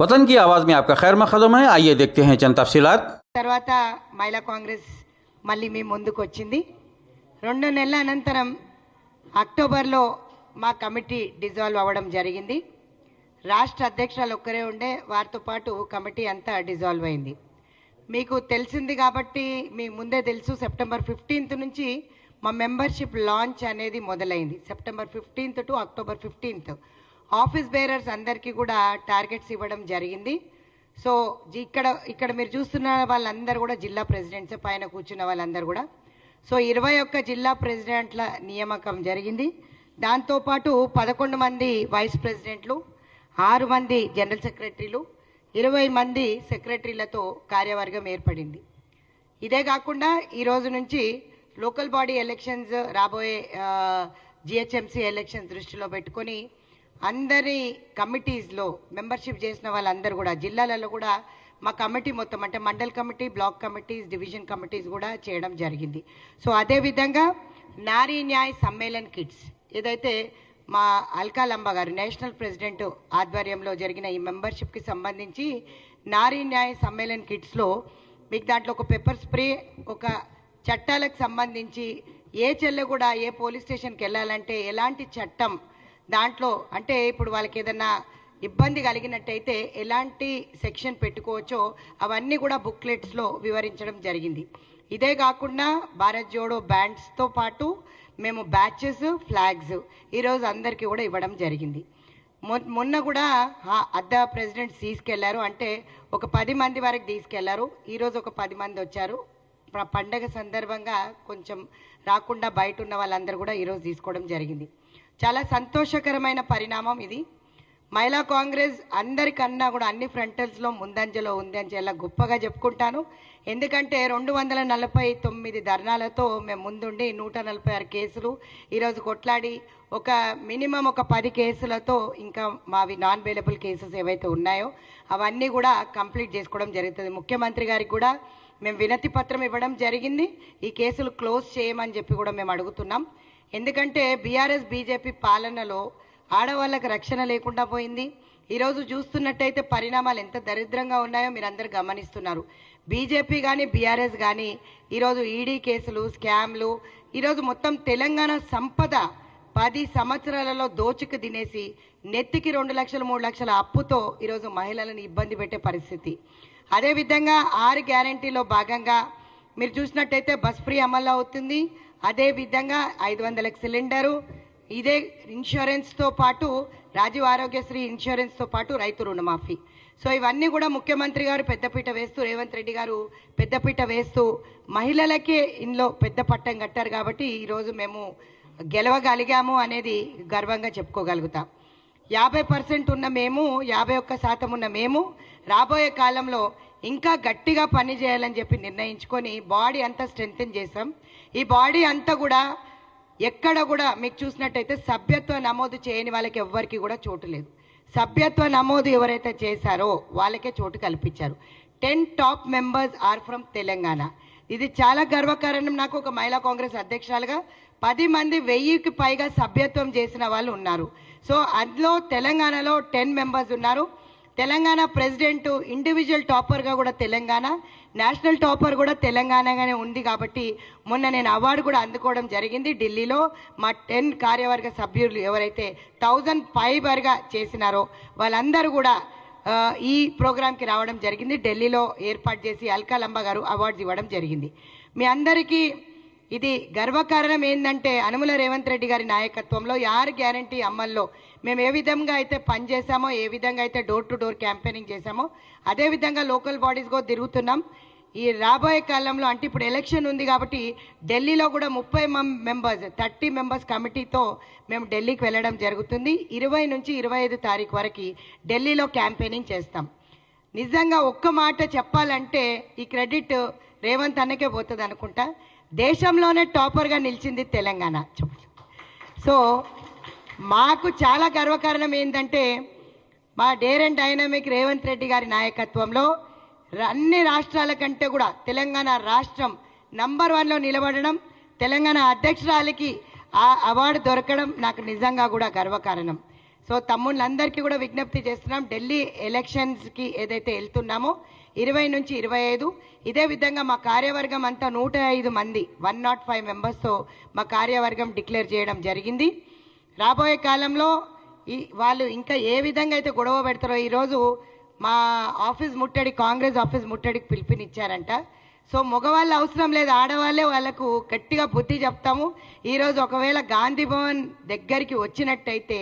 वतन की आवाज़ में आपका खैर मकदम है। आइए देखते हैं चंद तफसीलात। తర్వాత మహిళా కాంగ్రెస్ మళ్ళీ మీ ముందుకు వచ్చింది. 2 నెలల అనంతరం అక్టోబర్లో మా కమిటీ డిజాల్వ్ అవ్వడం జరిగింది. రాష్ట్ర అధ్యక్షులు ఒక్కరే ఉండే, వారితో పాటు కమిటీ అంతా డిజాల్వ్ అయింది. మీకు తెలిసింది కాబట్టి మీ ముందే తెలుసు, సెప్టెంబర్ 15th నుంచి మా మెంబర్షిప్ లాంచ్ అనేది మొదలైంది. September 15th to October 15th office bearers అందరికీ కూడా టార్గెట్స్ ఇవ్వడం జరిగింది. సో ఇక్కడ మీరు చూస్తున్న వాళ్ళందరూ కూడా జిల్లా ప్రెసిడెంట్స్, పైన కూర్చున్న వాళ్ళందరూ కూడా. సో 21 జిల్లా ప్రెసిడెంట్ల నియామకం జరిగింది. దాంతోపాటు 11 మంది వైస్ ప్రెసిడెంట్లు, 6 మంది జనరల్ సెక్రటరీలు, 20 మంది సెక్రటరీలతో కార్యవర్గం ఏర్పడింది. ఇదే కాకుండా ఈరోజు నుంచి లోకల్ బాడీ ఎలక్షన్స్ రాబోయే జిహెచ్ఎంసీ ఎలక్షన్స్ దృష్టిలో పెట్టుకొని అందరి కమిటీస్లో మెంబర్షిప్ చేసిన వాళ్ళందరూ కూడా జిల్లాలలో కూడా మా కమిటీ మొత్తం అంటే mandal committee, block committees, division committees కూడా చేయడం జరిగింది. సో అదేవిధంగా నారీ న్యాయ్ సమ్మేళన్ కిట్స్ ఏదైతే మా అల్కాలంబ గారు నేషనల్ ప్రెసిడెంట్ ఆధ్వర్యంలో జరిగిన ఈ మెంబర్షిప్కి సంబంధించి నారీ న్యాయ్ సమ్మేళన్ కిట్స్లో మీకు దాంట్లో ఒక పెప్పర్ స్ప్రే, ఒక చట్టాలకు సంబంధించి ఏ చెల్లె కూడా ఏ పోలీస్ స్టేషన్కి వెళ్ళాలంటే ఎలాంటి చట్టం దాంట్లో అంటే ఇప్పుడు వాళ్ళకి ఏదన్నా ఇబ్బంది కలిగినట్టయితే ఎలాంటి సెక్షన్ పెట్టుకోవచ్చో అవన్నీ కూడా బుక్లెట్స్లో వివరించడం జరిగింది. ఇదే కాకుండా భారత్ జోడో బ్యాండ్స్తో పాటు మేము బ్యాచెస్, ఫ్లాగ్స్ ఈరోజు అందరికీ కూడా ఇవ్వడం జరిగింది. మొన్న కూడా అద్ద ప్రెసిడెంట్స్ తీసుకెళ్లారు, అంటే ఒక 10 మంది వరకు తీసుకెళ్లారు. ఈరోజు ఒక 10 మంది వచ్చారు. పండగ సందర్భంగా కొంచెం రాకుండా బయట ఉన్న వాళ్ళందరూ కూడా ఈరోజు తీసుకోవడం జరిగింది. చాలా సంతోషకరమైన పరిణామం ఇది. మహిళా కాంగ్రెస్ అందరికన్నా కూడా అన్ని ఫ్రంటల్స్లో ముందంజలో ఉంది అని చాలా గొప్పగా చెప్పుకుంటాను. ఎందుకంటే 249 ధర్నాలతో మేము ముందుండి 146 కేసులు ఈరోజు కొట్లాడి ఒక మినిమం ఒక 10 కేసులతో ఇంకా మావి నాన్ బెయిలబుల్ కేసెస్ ఏవైతే ఉన్నాయో అవన్నీ కూడా కంప్లీట్ చేసుకోవడం జరుగుతుంది. ముఖ్యమంత్రి గారికి కూడా మేము వినతి పత్రం ఇవ్వడం జరిగింది. ఈ కేసులు క్లోజ్ చేయమని చెప్పి కూడా మేము అడుగుతున్నాం. ఎందుకంటే బీఆర్ఎస్ బీజేపీ పాలనలో ఆడవాళ్ళకి రక్షణ లేకుండా పోయింది. ఈరోజు చూస్తున్నట్టయితే పరిణామాలు ఎంత దరిద్రంగా ఉన్నాయో మీరు అందరు గమనిస్తున్నారు. బీజేపీ కానీ బీఆర్ఎస్ కానీ ఈరోజు ఈడీ కేసులు, స్కామ్లు, ఈరోజు మొత్తం తెలంగాణ సంపద 10 సంవత్సరాలలో దోచుకు తినేసి నెత్తికి 2 లక్షలు 3 లక్షల అప్పుతో ఈరోజు మహిళలను ఇబ్బంది పెట్టే పరిస్థితి. అదేవిధంగా 6 గ్యారంటీలో భాగంగా మీరు చూసినట్టయితే బస్ ఫ్రీ అమలు అవుతుంది. అదేవిధంగా 500లకు సిలిండరు, ఇదే ఇన్సూరెన్స్తో పాటు రాజీవ్ ఆరోగ్యశ్రీ ఇన్సూరెన్స్తో పాటు రైతు రుణమాఫీ. సో ఇవన్నీ కూడా ముఖ్యమంత్రి గారు పెద్దపీట వేస్తూ, రేవంత్ రెడ్డి గారు పెద్దపీట వేస్తూ మహిళలకే ఇందులో పెద్ద పట్టం కట్టారు. కాబట్టి ఈరోజు మేము గెలవగలిగాము అనేది గర్వంగా చెప్పుకోగలుగుతాం. 50% ఉన్న మేము, 51% ఉన్న మేము రాబోయే కాలంలో ఇంకా గట్టిగా పని చేయాలని చెప్పి నిర్ణయించుకొని బాడీ అంతా స్ట్రెంగ్తెన్ చేసాం. ఈ బాడీ అంతా కూడా ఎక్కడ కూడా మీకు చూసినట్టయితే సభ్యత్వ నమోదు చేయని వాళ్ళకి ఎవ్వరికి కూడా చోటు లేదు. సభ్యత్వ నమోదు ఎవరైతే చేశారో వాళ్ళకే చోటు కల్పించారు. 10 top members are from Telangana. ఇది చాలా గర్వకారణం. నాకు ఒక మహిళా కాంగ్రెస్ అధ్యక్షురాలుగా 10 మంది 1000కి పైగా సభ్యత్వం చేసిన వాళ్ళు ఉన్నారు. సో అందులో తెలంగాణలో 10 మెంబర్స్ ఉన్నారు. తెలంగాణ ప్రెసిడెంట్ ఇండివిజువల్ టాపర్గా కూడా తెలంగాణ, నేషనల్ టాపర్ కూడా తెలంగాణగానే ఉంది. కాబట్టి మొన్న నేను అవార్డు కూడా అందుకోవడం జరిగింది ఢిల్లీలో. మా 10 కార్యవర్గ సభ్యులు ఎవరైతే 1000 పైబర్గా చేసినారో వాళ్ళందరూ కూడా ఈ ప్రోగ్రాంకి రావడం జరిగింది. ఢిల్లీలో ఏర్పాటు చేసి అల్కాలంబ గారు అవార్డ్స్ ఇవ్వడం జరిగింది. మీ అందరికీ ఇది గర్వకారణం ఏంటంటే అనుముల రేవంత్ రెడ్డి గారి నాయకత్వంలో 6 గ్యారంటీ అమల్లో మేము ఏ విధంగా అయితే పనిచేసామో, ఏ విధంగా అయితే డోర్ టు డోర్ క్యాంపెయినింగ్ చేశామో అదేవిధంగా లోకల్ బాడీస్గా తిరుగుతున్నాం. ఈ రాబోయే కాలంలో అంటే ఇప్పుడు ఎలక్షన్ ఉంది కాబట్టి ఢిల్లీలో కూడా 30 మెంబర్స్ 30 మెంబర్స్ కమిటీతో మేము ఢిల్లీకి వెళ్ళడం జరుగుతుంది. 20 నుంచి 25 తారీఖు వరకు ఢిల్లీలో క్యాంపెయినింగ్ చేస్తాం. నిజంగా ఒక్క మాట చెప్పాలంటే ఈ క్రెడిట్ రేవంత్ అన్నకే పోతుంది అనుకుంటా. దేశంలోనే టాపర్గా నిలిచింది తెలంగాణ. సో మాకు చాలా గర్వకారణం ఏంటంటే మా dare and dynamic Revanth Reddy గారి నాయకత్వంలో అన్ని రాష్ట్రాల కంటే కూడా తెలంగాణ రాష్ట్రం నంబర్ 1లో నిలబడడం, తెలంగాణ అధ్యక్షురాలికి ఆ అవార్డు దొరకడం నాకు నిజంగా కూడా గర్వకారణం. సో తమ్ముళ్ళందరికీ కూడా విజ్ఞప్తి చేస్తున్నాం, ఢిల్లీ ఎలక్షన్స్కి ఏదైతే వెళ్తున్నామో 20 నుంచి 25 ఇదే విధంగా మా కార్యవర్గం అంతా 105 మంది 105 మెంబర్స్తో మా కార్యవర్గం డిక్లేర్ చేయడం జరిగింది. రాబోయే కాలంలో వాళ్ళు ఇంకా ఏ విధంగా అయితే గొడవ పెడతారో, ఈరోజు మా ఆఫీస్ ముట్టడి, కాంగ్రెస్ ఆఫీస్ ముట్టడికి పిలుపునిచ్చారంట. సో మగవాళ్ళు అవసరం లేదు, ఆడవాళ్ళే వాళ్ళకు గట్టిగా బుద్ధి చెప్తాము. ఈరోజు ఒకవేళ గాంధీ భవన్ దగ్గరికి వచ్చినట్టయితే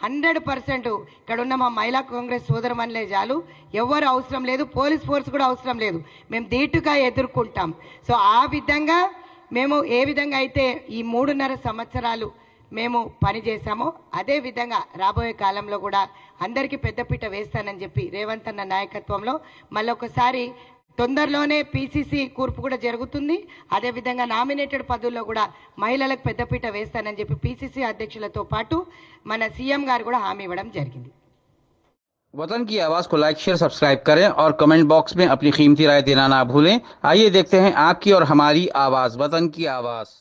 100% ఇక్కడ ఉన్న మా మహిళా కాంగ్రెస్ సోదరమనిలే చాలు, ఎవరు అవసరం లేదు, పోలీస్ ఫోర్స్ కూడా అవసరం లేదు, మేము ధీటుగా ఎదుర్కొంటాం. సో ఆ విధంగా మేము ఏ విధంగా అయితే ఈ 3.5 సంవత్సరాలు మేము పనిచేసామో అదే విధంగా రాబోయే కాలంలో కూడా అందరికీ పెద్దపీట వేస్తానని చెప్పి రేవంత్ అన్న నాయకత్వంలో మళ్ళొకసారి తొందరలోనే పీసీసీ కూర్పు కూడా జరుగుతుంది. అదేవిధంగా నామినేటెడ్ పదవుల్లో కూడా మహిళలకు పెద్దపీట వేస్తానని చెప్పి పీసీసీ అధ్యక్షులతో పాటు మన సీఎం గారు కూడా హామీ ఇవ్వడం జరిగింది. वतन की आवाज़ को लाइक शेयर सब्सक्राइब करें और कमेंट बॉक्स में अपनी कीमती राय देना ना भूलें। आइए देखते हैं आपकी और हमारी आवाज़, वतन की आवाज़।